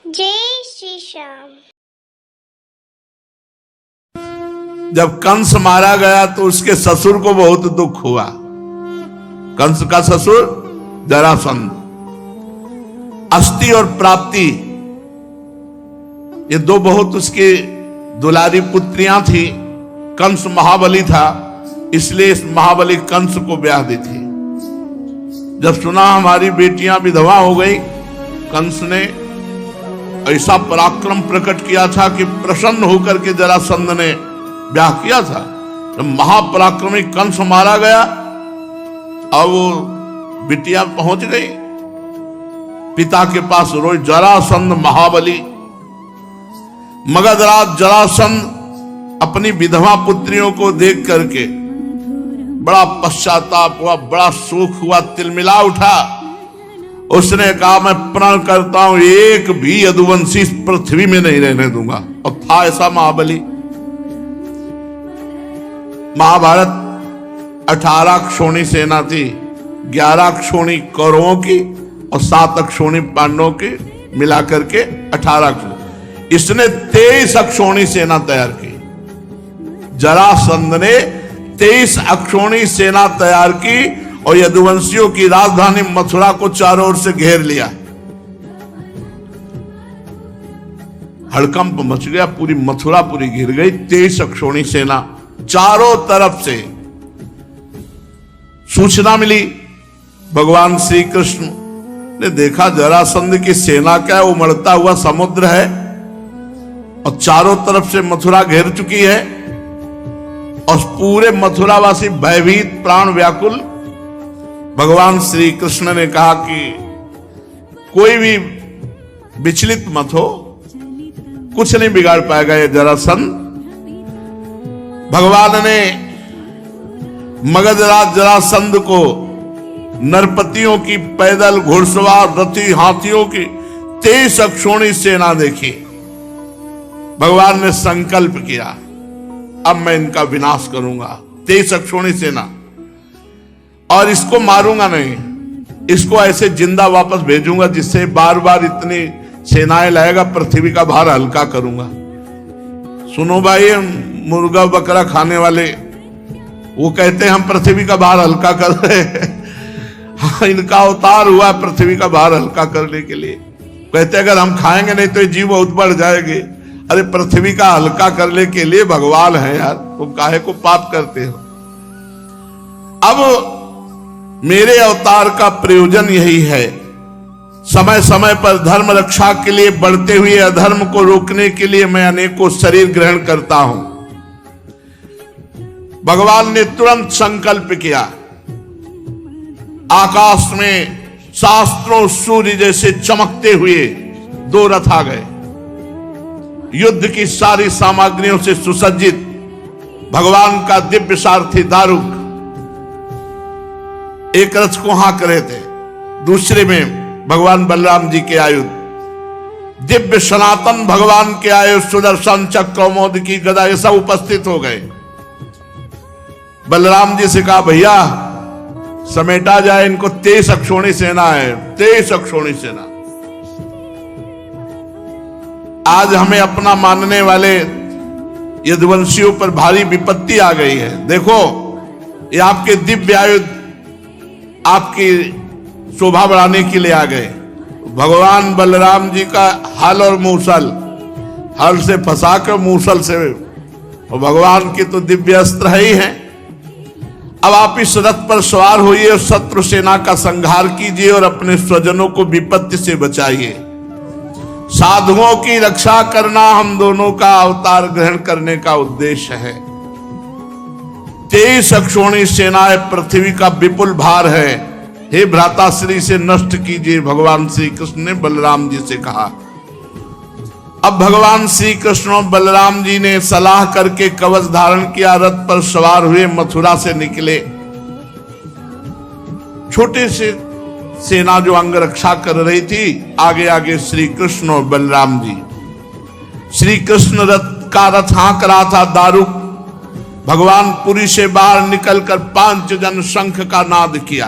जय श्री श्याम। जब कंस मारा गया तो उसके ससुर को बहुत दुख हुआ। कंस का ससुर जरासंध, अस्थि और प्राप्ति, ये दो बहुत उसकी दुलारी पुत्रियां थी। कंस महाबली था, इसलिए इस महाबली कंस को ब्याह दी थी। जब सुना हमारी बेटियां विधवा हो गई, कंस ने ऐसा पराक्रम प्रकट किया था कि प्रसन्न होकर के जरासंध ने ब्याह किया था। जब महापराक्रमी कंस मारा गया, अब वो बिटिया पहुंच गई पिता के पास रोज। जरासंध महाबली, मगधराज जरासंध अपनी विधवा पुत्रियों को देख करके बड़ा पश्चाताप हुआ, बड़ा सुख हुआ, तिलमिला उठा। उसने कहा, मैं प्रण करता हूं एक भी यदुवंशी इस पृथ्वी में नहीं रहने दूंगा। और था ऐसा महाबली। महाभारत 18 क्षोणी सेना थी, 11 क्षोणी कौरवों की और 7 अक्षोणी पांडवों की, मिलाकर के 18। इसने 23 अक्षोणी सेना तैयार की। जरासंध ने 23 अक्षोणी सेना तैयार की और यदुवंशियों की राजधानी मथुरा को चारों ओर से घेर लिया। हड़कंप मच गया, पूरी मथुरा पूरी घिर गई। 23 अक्षोणी सेना, चारों तरफ से सूचना मिली। भगवान श्री कृष्ण ने देखा जरासंध की सेना क्या है, उमड़ता हुआ समुद्र है और चारों तरफ से मथुरा घेर चुकी है और पूरे मथुरावासी भयभीत, प्राण व्याकुल। भगवान श्री कृष्ण ने कहा कि कोई भी विचलित मत हो, कुछ नहीं बिगाड़ पाएगा ये जरासंध। भगवान ने मगधराज जरासंध को नरपतियों की, पैदल, घुड़सवार, रथी, हाथियों की 23 अक्षोणी सेना देखी। भगवान ने संकल्प किया, अब मैं इनका विनाश करूंगा। 23 अक्षोणी सेना, और इसको मारूंगा नहीं, इसको ऐसे जिंदा वापस भेजूंगा जिससे बार बार इतनी सेनाएं लाएगा, पृथ्वी का भार हल्का करूंगा। सुनो भाई, मुर्गा बकरा खाने वाले वो कहते हैं हम पृथ्वी का भार हल्का कर रहे हैं। हाँ, इनका अवतार हुआ पृथ्वी का भार हल्का करने के लिए। कहते अगर हम खाएंगे नहीं तो ये जीव बहुत बढ़ जाएंगे। अरे पृथ्वी का हल्का करने के लिए भगवान है यार, तुम काहे को पाप करते हो। अब मेरे अवतार का प्रयोजन यही है, समय समय पर धर्म रक्षा के लिए, बढ़ते हुए अधर्म को रोकने के लिए मैं अनेकों शरीर ग्रहण करता हूं। भगवान ने तुरंत संकल्प किया। आकाश में शास्त्रों सूर्य जैसे चमकते हुए 2 रथ आ गए, युद्ध की सारी सामग्रियों से सुसज्जित। भगवान का दिव्य सारथी दारुक एक रथ को हाँक रहे थे, दूसरे में भगवान बलराम जी के आयुध, दिव्य सनातन भगवान के आयुध, सुदर्शन चक्र, कौमोद की गदा, ये सब उपस्थित हो गए। बलराम जी से कहा, भैया समेटा जाए इनको, 23 अक्षोणी सेना है, 23 अक्षोणी सेना। आज हमें अपना मानने वाले यदुवंशियों पर भारी विपत्ति आ गई है। देखो, ये आपके दिव्य आयुध आपकी शोभा बढ़ाने के लिए आ गए। भगवान बलराम जी का हल और मूसल, हल से फंसा कर मूसल से, और भगवान के तो दिव्य अस्त्र है ही है। अब आप इस रथ पर सवार होइए और शत्रु सेना का संहार कीजिए और अपने स्वजनों को विपत्ति से बचाइए। साधुओं की रक्षा करना हम दोनों का अवतार ग्रहण करने का उद्देश्य है। 23 अक्षोणी सेनाएं पृथ्वी का विपुल भार है, हे भ्राताश्री से नष्ट कीजिए, भगवान श्री कृष्ण ने बलराम जी से कहा। अब भगवान श्री कृष्ण और बलराम जी ने सलाह करके कवच धारण किया, रथ पर सवार हुए, मथुरा से निकले। छोटे से सेना जो अंग रक्षा कर रही थी, आगे आगे श्री कृष्ण और बलराम जी। श्री कृष्ण रथ हाँक रहा था दारुक। भगवान पुरी से बाहर निकलकर 5 जन शंख का नाद किया।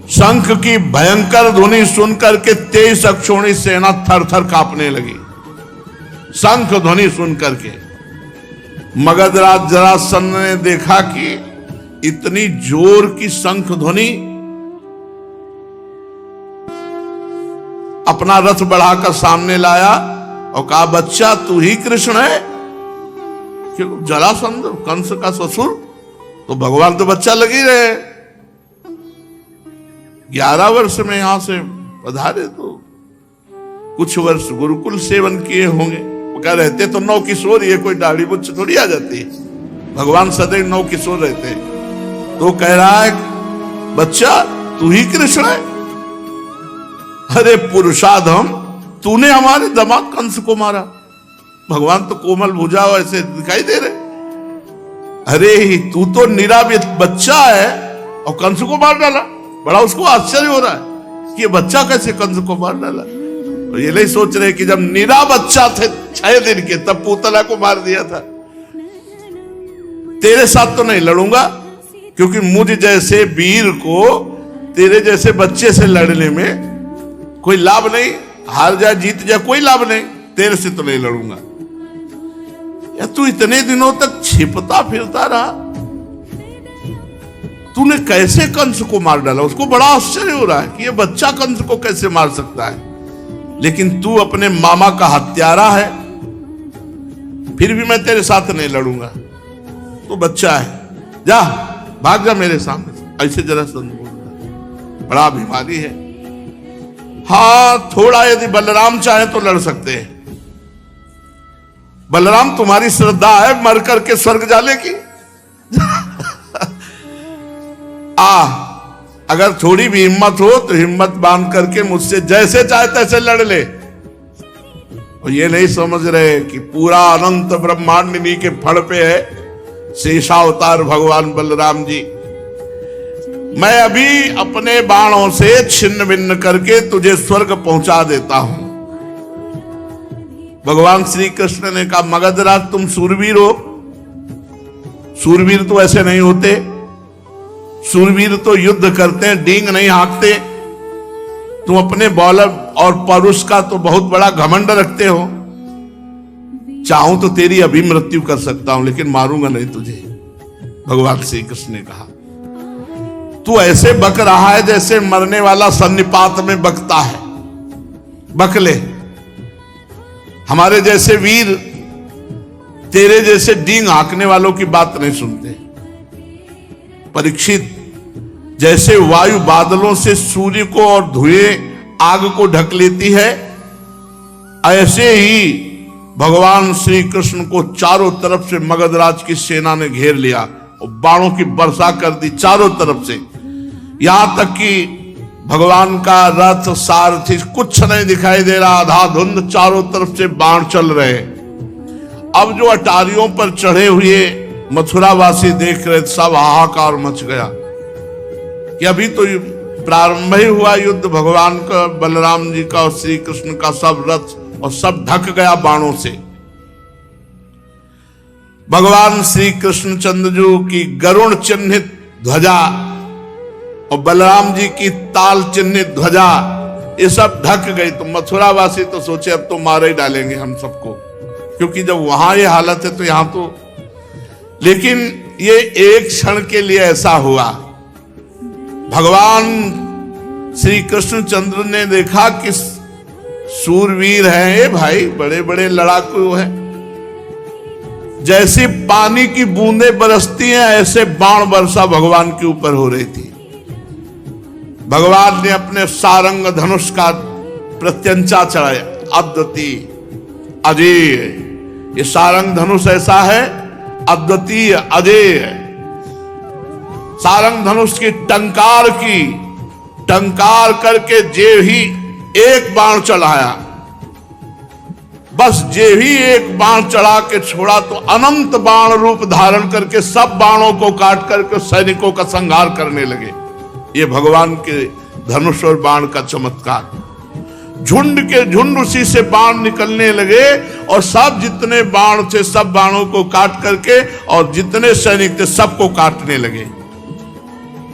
शंख की भयंकर ध्वनि सुनकर के 23 अक्षौणी सेना थर थर कांपने लगी। शंख ध्वनि सुनकर के मगधराज जरासंध ने देखा कि इतनी जोर की शंख ध्वनि, अपना रथ बढ़ाकर सामने लाया और कहा, बच्चा तू ही कृष्ण है? क्यों? जरासंध कंस का ससुर, तो भगवान तो बच्चा लगी रहे। 11 वर्ष में यहां से पधारे तो कुछ वर्ष गुरुकुल सेवन किए होंगे। क्या रहते तो 9 किशोर, ये कोई दाढ़ी मुझ थोड़ी आ जाती है। भगवान सदैव 9 किशोर रहते हैं। तो कह रहा है, बच्चा तू ही कृष्ण है? अरे पुरुषाधम, तूने हमारे दामाद कंस को मारा। भगवान तो कोमल भुजा ऐसे दिखाई दे रहे। अरे तू तो निरावित बच्चा है और कंस को मार डाला। बड़ा उसको आश्चर्य हो रहा है कि ये बच्चा कैसे कंस को मार डाला। और ये नहीं सोच रहे कि जब निरा बच्चा थे 6 दिन के, तब पूतना को मार दिया था। तेरे साथ तो नहीं लड़ूंगा, क्योंकि मुझ जैसे वीर को तेरे जैसे बच्चे से लड़ने में कोई लाभ नहीं। हार जाए जीत जाए कोई लाभ नहीं, तेरे से तो नहीं लड़ूंगा। या तू इतने दिनों तक छिपता फिरता रहा, तूने कैसे कंस को मार डाला? उसको बड़ा आश्चर्य हो रहा है कि ये बच्चा कंस को कैसे मार सकता है। लेकिन तू अपने मामा का हत्यारा है, फिर भी मैं तेरे साथ नहीं लड़ूंगा। तू बच्चा है, जा भाग जा मेरे सामने से। ऐसे जरासंध बोलता, बड़ा अभिमानी है। हाँ, थोड़ा यदि बलराम चाहे तो लड़ सकते हैं। बलराम तुम्हारी श्रद्धा है मर करके स्वर्ग जाने की। अगर थोड़ी भी हिम्मत हो तो हिम्मत बांध करके मुझसे जैसे चाहे तैसे लड़ ले। और ये नहीं समझ रहे कि पूरा अनंत ब्रह्मांड इन्हीं के फड़ पे है। शेषावतार भगवान बलराम जी, मैं अभी अपने बाणों से छिन्न भिन्न करके तुझे स्वर्ग पहुंचा देता हूं। भगवान श्री कृष्ण ने कहा, मगधराज तुम सूरवीर हो। सूरवीर तो ऐसे नहीं होते। सूरवीर तो युद्ध करते हैं, डींग नहीं हाँकते। तुम अपने बौल और परुष का तो बहुत बड़ा घमंड रखते हो। चाहूं तो तेरी अभी मृत्यु कर सकता हूं, लेकिन मारूंगा नहीं तुझे। भगवान श्री कृष्ण ने कहा, तू ऐसे बक रहा है जैसे मरने वाला सन्निपात में बकता है। बक ले। हमारे जैसे वीर तेरे जैसे डींग हाँकने वालों की बात नहीं सुनते। परीक्षित, जैसे वायु बादलों से सूर्य को और धुएं आग को ढक लेती है, ऐसे ही भगवान श्री कृष्ण को चारों तरफ से मगधराज की सेना ने घेर लिया और बाणों की वर्षा कर दी चारों तरफ से। यहां तक कि भगवान का रथ सारथी कुछ नहीं दिखाई दे रहा, आधाधुंध चारों तरफ से बाण चल रहे। अब जो अटारियों पर चढ़े हुए मथुरावासी देख रहे, सब हाहाकार मच गया कि अभी तो प्रारंभ ही हुआ युद्ध। भगवान का, बलराम जी का और श्री कृष्ण का सब रथ और सब ढक गया बाणों से। भगवान श्री कृष्णचंद्र जी की गरुण चिन्हित ध्वजा और बलराम जी की ताल चिन्हित ध्वजा, ये सब ढक गई। तो मथुरावासी तो सोचे अब तो मार ही डालेंगे हम सबको, क्योंकि जब वहां ये हालत है तो यहां तो। लेकिन ये एक क्षण के लिए ऐसा हुआ। भगवान श्री कृष्णचंद्र ने देखा कि सूरवीर हैं ये भाई, बड़े बड़े लड़ाकू हैं। जैसे पानी की बूंदें बरसती हैं, ऐसे बाण वर्षा भगवान के ऊपर हो रही थी। भगवान ने अपने सारंग धनुष का प्रत्यंचा चढ़ाया, अद्वितीय अजेय। ये सारंग धनुष ऐसा है, अद्वितीय अजेय। सारंग धनुष की टंकार करके जे ही एक बाण चढ़ाया, बस जे ही एक बाण चढ़ा के छोड़ा तो अनंत बाण रूप धारण करके सब बाणों को काट करके सैनिकों का संहार करने लगे। ये भगवान के धनुष और बाण का चमत्कार। झुंड के झुंड उसी से बाण निकलने लगे और सब जितने बाण थे सब बाणों को काट करके और जितने सैनिक थे सबको काटने लगे।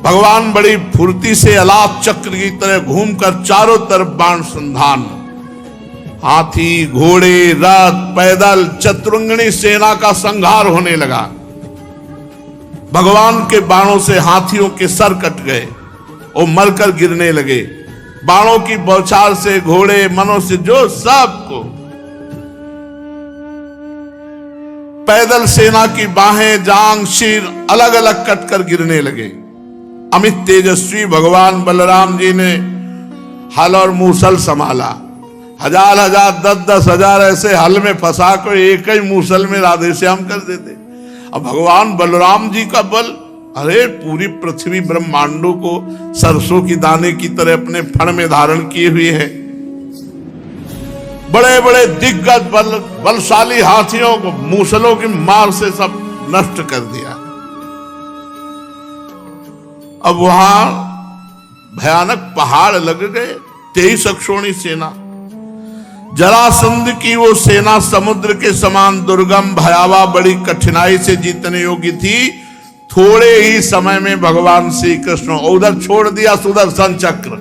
भगवान बड़ी फुर्ती से अलाप चक्र की तरह घूमकर चारों तरफ बाण संधान, हाथी, घोड़े, रथ, पैदल, चतुरंगनी सेना का संहार होने लगा। भगवान के बाणों से हाथियों के सर कट गए और मरकर गिरने लगे। बाणों की बौछार से घोड़े, मनुष्य, जो सबको, पैदल सेना की बाहें, जांग, सिर अलग अलग कटकर गिरने लगे। अमित तेजस्वी भगवान बलराम जी ने हल और मूसल संभाला। हजार हजार, 10-10 हजार ऐसे हल में फंसा कर एक ही मूसल में राधे श्याम कर देते। अब भगवान बलराम जी का बल, अरे पूरी पृथ्वी ब्रह्मांडों को सरसों की दाने की तरह अपने फण में धारण किए हुए है। बड़े बड़े दिग्गज बलशाली हाथियों को मूसलों की मार से सब नष्ट कर दिया। अब वहां भयानक पहाड़ लग गए। 23 अक्षोणी सेना, जरासंध की वो सेना समुद्र के समान दुर्गम, भयावह, बड़ी कठिनाई से जीतने योग्य थी। थोड़े ही समय में भगवान श्री कृष्ण उधर छोड़ दिया सुदर्शन चक्र,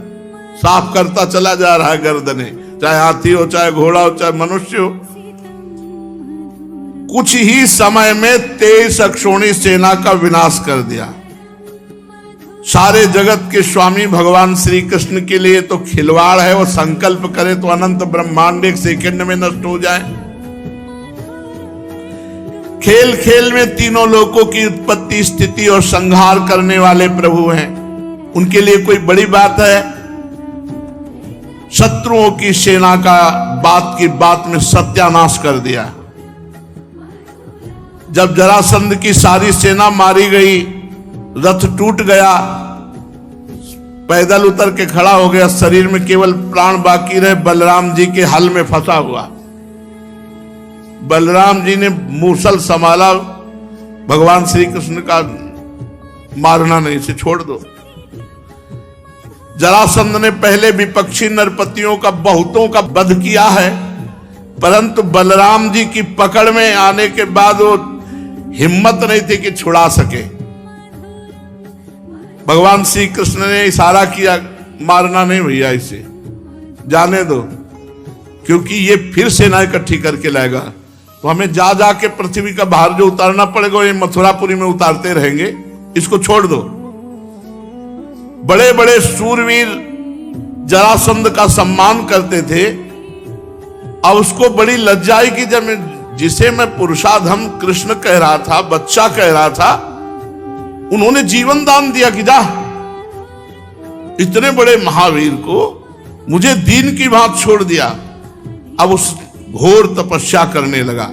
साफ करता चला जा रहा है गर्दने, चाहे हाथी हो, चाहे घोड़ा हो, चाहे मनुष्य हो। कुछ ही समय में 23 अक्षोणी सेना का विनाश कर दिया। सारे जगत के स्वामी भगवान श्री कृष्ण के लिए तो खिलवाड़ है, वो संकल्प करे तो अनंत ब्रह्मांड एक सेकंड में नष्ट हो जाए। खेल खेल में तीनों लोकों की उत्पत्ति, स्थिति और संहार करने वाले प्रभु हैं। उनके लिए कोई बड़ी बात है? शत्रुओं की सेना का बात की बात में सत्यानाश कर दिया। जब जरासंध की सारी सेना मारी गई, रथ टूट गया, पैदल उतर के खड़ा हो गया, शरीर में केवल प्राण बाकी रहे, बलराम जी के हल में फंसा हुआ। बलराम जी ने मूसल संभाला, भगवान श्री कृष्ण का मारना नहीं, इसे छोड़ दो। जरासंध ने पहले विपक्षी नरपतियों का बहुतों का वध किया है, परंतु बलराम जी की पकड़ में आने के बाद वो हिम्मत नहीं थी कि छुड़ा सके। भगवान श्री कृष्ण ने इशारा किया, मारना नहीं भैया, इसे जाने दो, क्योंकि ये फिर सेना इकट्ठी करके लाएगा, तो हमें जा जाके पृथ्वी का भार जो उतारना पड़ेगा, ये मथुरापुरी में उतारते रहेंगे, इसको छोड़ दो। बड़े बड़े सूरवीर जरासंध का सम्मान करते थे। अब उसको बड़ी लज्जा आई कि जब जिसे मैं पुरुषाधम कृष्ण कह रहा था, बच्चा कह रहा था, उन्होंने जीवन दान दिया कि जा, इतने बड़े महावीर को मुझे दीन की बात छोड़ दिया। अब उस घोर तपस्या करने लगा।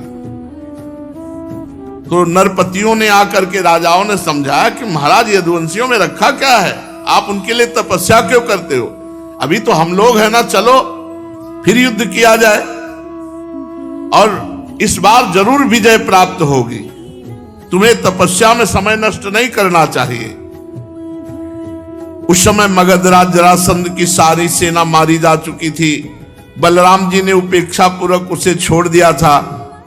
तो नरपतियों ने आकर के राजाओं ने समझाया कि महाराज, यदुवंशियों में रखा क्या है, आप उनके लिए तपस्या क्यों करते हो? अभी तो हम लोग हैं ना, चलो फिर युद्ध किया जाए और इस बार जरूर विजय प्राप्त होगी। तुम्हें तपस्या में समय नष्ट नहीं करना चाहिए। उस समय मगधराज जरासंध की सारी सेना मारी जा चुकी थी। बलराम जी ने उपेक्षा पूर्वक उसे छोड़ दिया था।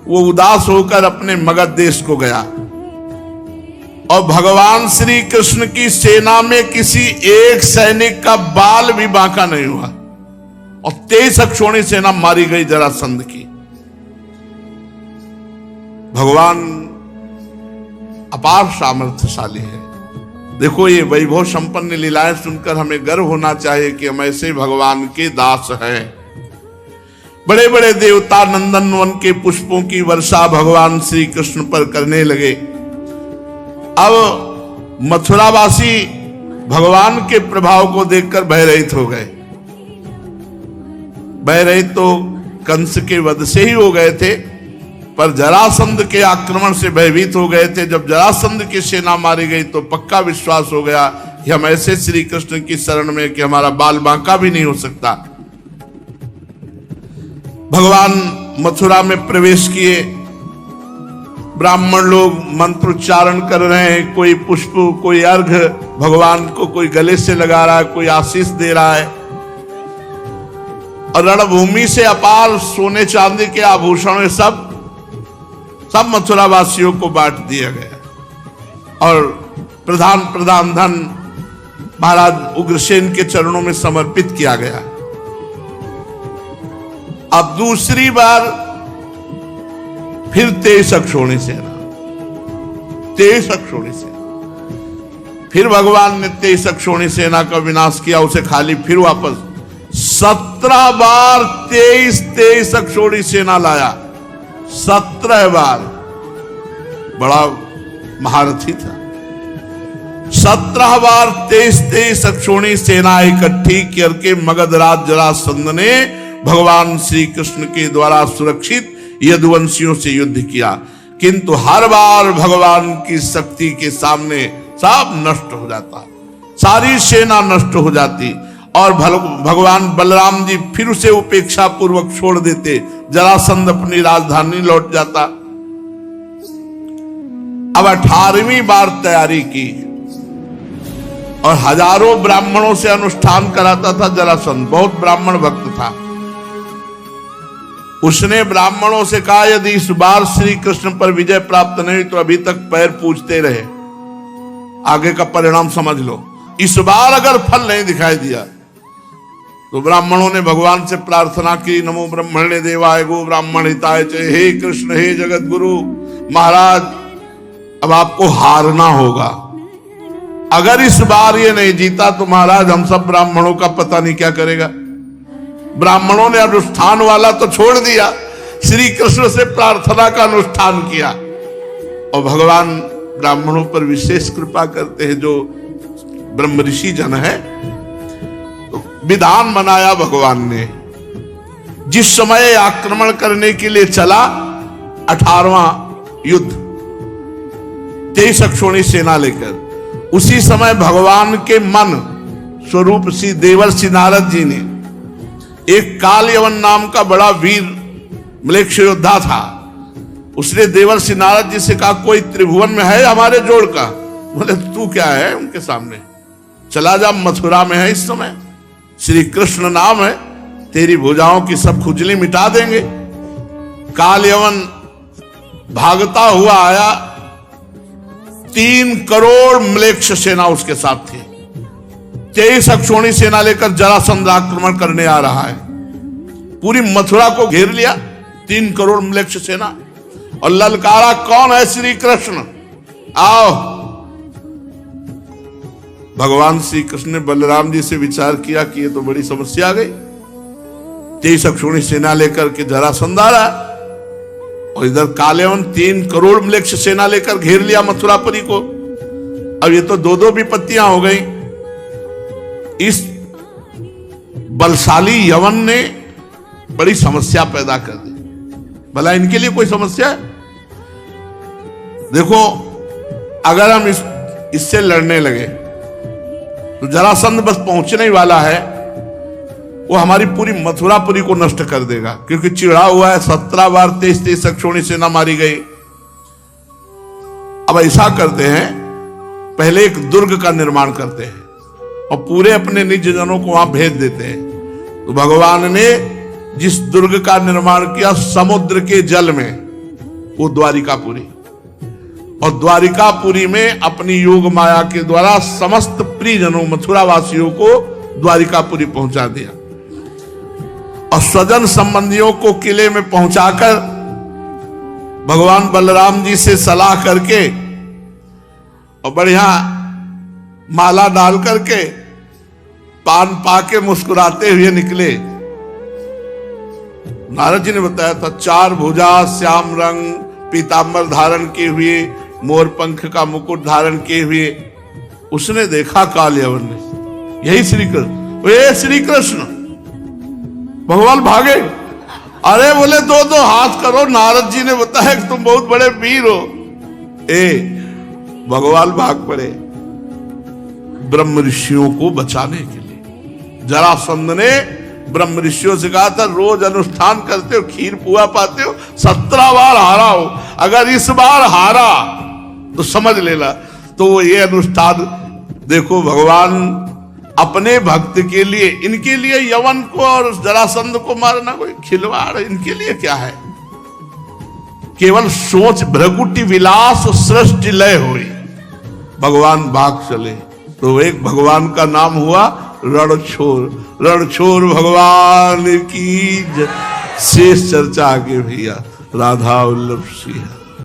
वो उदास होकर अपने मगध देश को गया और भगवान श्री कृष्ण की सेना में किसी एक सैनिक का बाल भी बांका नहीं हुआ और 23 अक्षोणी सेना मारी गई जरासंध की। भगवान अपार सामर्थ्यशाली है। देखो, ये वैभव संपन्न लीलाएं सुनकर हमें गर्व होना चाहिए कि हम ऐसे भगवान के दास हैं। बड़े बड़े देवता नंदन वन के पुष्पों की वर्षा भगवान श्री कृष्ण पर करने लगे। अब मथुरावासी भगवान के प्रभाव को देखकर भयरहित हो गए। भयरहित तो कंस के वध से ही हो गए थे, पर जरासंध के आक्रमण से भयभीत हो गए थे। जब जरासंध की सेना मारी गई तो पक्का विश्वास हो गया कि हम ऐसे श्री कृष्ण की शरण में कि हमारा बाल बांका भी नहीं हो सकता। भगवान मथुरा में प्रवेश किए। ब्राह्मण लोग मंत्रोच्चारण कर रहे हैं, कोई पुष्प, कोई अर्घ भगवान को कोई गले से लगा रहा है, कोई आशीष दे रहा है। और रणभूमि से अपार सोने चांदी के आभूषण सब मथुरा वासियों को बांट दिया गया और प्रधान धन महाराज उग्रसेन के चरणों में समर्पित किया गया। अब दूसरी बार फिर 23 अक्षौणी सेना, 23 अक्षौणी सेना, फिर भगवान ने 23 अक्षौणी सेना का विनाश किया, उसे खाली फिर वापस 17 बार 23 अक्षौणी सेना लाया। 17 बार, बड़ा महारथी था। 17 बार 23 अक्षौणी सेना इकट्ठी करके मगधराज जरासंध ने भगवान श्री कृष्ण के द्वारा सुरक्षित यदुवंशियों से युद्ध किया, किंतु हर बार भगवान की शक्ति के सामने सब नष्ट हो जाता, सारी सेना नष्ट हो जाती और भगवान बलराम जी फिर उसे उपेक्षा पूर्वक छोड़ देते। जरासंध अपनी राजधानी लौट जाता। अब 18वीं बार तैयारी की और हजारों ब्राह्मणों से अनुष्ठान कराता था जरासंध, बहुत ब्राह्मण भक्त था। उसने ब्राह्मणों से कहा, यदि इस बार श्री कृष्ण पर विजय प्राप्त नहीं तो अभी तक पैर पूजते रहे, आगे का परिणाम समझ लो। इस बार अगर फल नहीं दिखाई दिया तो ब्राह्मणों ने भगवान से प्रार्थना की, नमो ब्रह्मणे देवाय गो ब्राह्मण हिताय च, हे कृष्ण हे जगत गुरु महाराज, अब आपको हारना होगा। अगर इस बार ये नहीं जीता तो महाराज हम सब ब्राह्मणों का पता नहीं क्या करेगा। ब्राह्मणों ने अनुष्ठान वाला तो छोड़ दिया, श्री कृष्ण से प्रार्थना का अनुष्ठान किया और भगवान ब्राह्मणों पर विशेष कृपा करते हैं। जो ब्रह्म ऋषि जन है, तो विधान बनाया भगवान ने। जिस समय आक्रमण करने के लिए चला 18वां युद्ध 23 अक्षौणी सेना लेकर, उसी समय भगवान के मन स्वरूप श्री देवर्षि नारद जी ने, एक काल यवन नाम का बड़ा वीर म्लेच्छ योद्धा था, उसने देवर्षि नारद जी से कहा, कोई त्रिभुवन में है हमारे जोड़ का? बोले तू क्या है उनके सामने, चला जा, मथुरा में है इस समय, श्री कृष्ण नाम है, तेरी भुजाओं की सब खुजली मिटा देंगे। काल यवन भागता हुआ आया, 3 करोड़ म्लेच्छ सेना उसके साथ थी। 23 अक्षौणी सेना लेकर जरासंध आक्रमण करने आ रहा है, पूरी मथुरा को घेर लिया 3 करोड़ म्लेच्छ सेना, और ललकारा, कौन है? श्री कृष्ण, आओ। भगवान श्री कृष्ण ने बलराम जी से विचार किया कि ये तो बड़ी समस्या आ गई। 23 अक्षौणी सेना लेकर के जरासंध आ रहा है और इधर कालेवन 3 करोड़ म्लेच्छ सेना लेकर घेर लिया मथुरापुरी को। अब ये तो दो विपत्तियां हो गई। इस बलशाली यवन ने बड़ी समस्या पैदा कर दी। भला इनके लिए कोई समस्या है? देखो, अगर हम इससे लड़ने लगे तो जरासंध बस पहुंचने ही वाला है, वो हमारी पूरी मथुरापुरी को नष्ट कर देगा, क्योंकि चिढ़ा हुआ है। 17 बार 23 अक्षौणी सेना मारी गई। अब ऐसा करते हैं, पहले एक दुर्ग का निर्माण करते हैं और पूरे अपने निज जनों को वहां भेज देते हैं। तो भगवान ने जिस दुर्ग का निर्माण किया समुद्र के जल में, वो द्वारिकापुरी, और द्वारिकापुरी में अपनी योग माया के द्वारा समस्त प्रियजनों मथुरा वासियों को द्वारिकापुरी पहुंचा दिया और स्वजन संबंधियों को किले में पहुंचाकर भगवान बलराम जी से सलाह करके और बढ़िया माला डाल करके पान पाके मुस्कुराते हुए निकले। नारद जी ने बताया था, 4 भुजा, श्याम रंग पीतांबर धारण किए हुए, मोर पंख का मुकुट धारण किए हुए उसने देखा काल यवन ने, यही श्री कृष्ण। वे श्री कृष्ण, भगवान भागे। अरे बोले 2 हाथ करो, नारद जी ने बताया कि तुम बहुत बड़े वीर हो। भगवान भाग पड़े ब्रह्म ऋषियों को बचाने के लिए। जरासंध ने ब्रह्म ऋषियों से कहा था, रोज अनुष्ठान करते हो, खीर पुआ पाते हो, 17 बार हारा हो, अगर इस बार हारा तो समझ लेना। तो वो ये अनुष्ठान देखो, भगवान अपने भक्त के लिए, इनके लिए यवन को और जरासंध को मारना कोई खिलवाड़ इनके लिए क्या है? केवल सोच भ्रगुटी विलास सृष्टि लय हुई, भगवान भाग चले। तो एक भगवान का नाम हुआ रणछोड़। रणछोड़ भगवान की शेष चर्चा आगे भैया। राधा वल्लभ सिंह।